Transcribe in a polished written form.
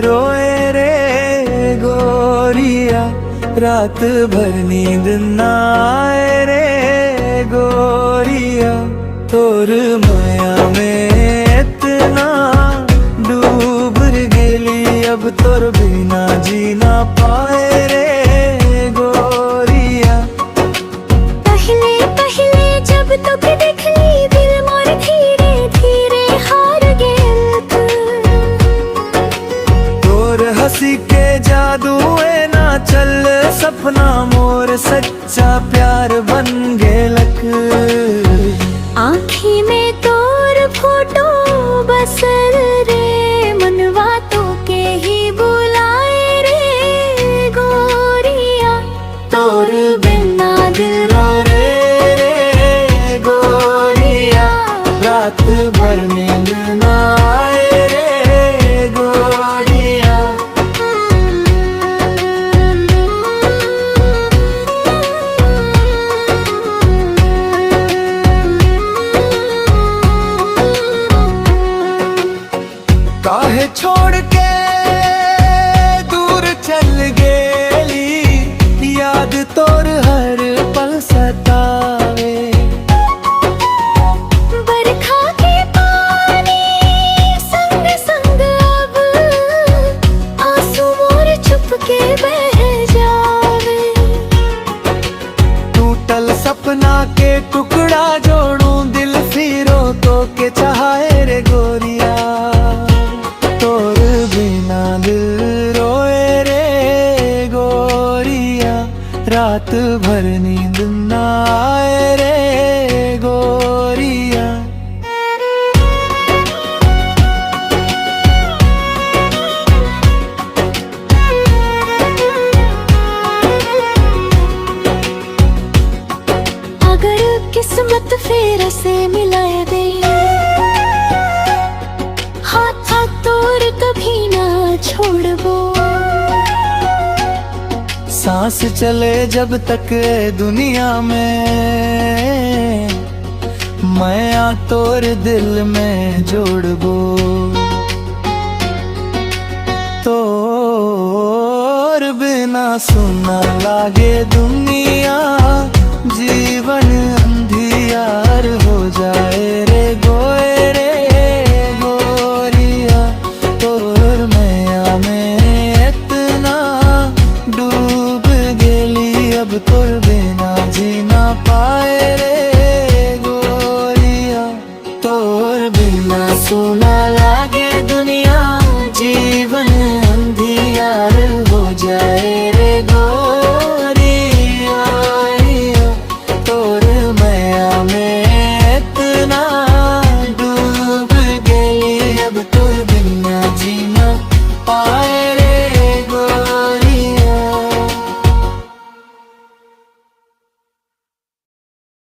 रोए रे गोरिया, रात भर नींद ना आए रे गोरिया। तोर माया में इतना डूब गेली, अब तोर बिना जीना पाए रे गोरिया। पहले पहले जब तक देखली, दिल मोर धीरे धीरे हार गेल तू। तोर हंसी के जादू है ना चल, सपना मोर सच्चा प्यार बन गेलक। आँखी में तोर फोटो बसल रे, मनवा तो के ही बुलाए रे गोरिया। तोर बिना दिल रो रे गोरिया, रात भर नींद ना आए रे गोरिया। काहे छोड़ के दूर चल गेली, याद तोर हर पल सतावे। बरखा के पानी संग संग अब आंसू मोर छुप के बह जावे। टूटल सपना के टुकड़ा जोड़ू, दिल फिरो तो के चाहे रे गोरिया। तोर बिना दिल रोए रे गोरिया, रात भर नींद ना आए रे गोरिया। अगर किस्मत फिर से मिलाए दे, हाथ तोर कभी ना छोड़बो। सांस चले जब तक दुनिया में, मैं आ तोर दिल में जोड़बो। तोर बिना सुना लागे दुनिया, जीवन अंधियार हो जाए रे गोरिया। तोर माया में इतना डूब गेली, अब तोर बिना जीना पाए रे गोरिया। तोर बिना सुना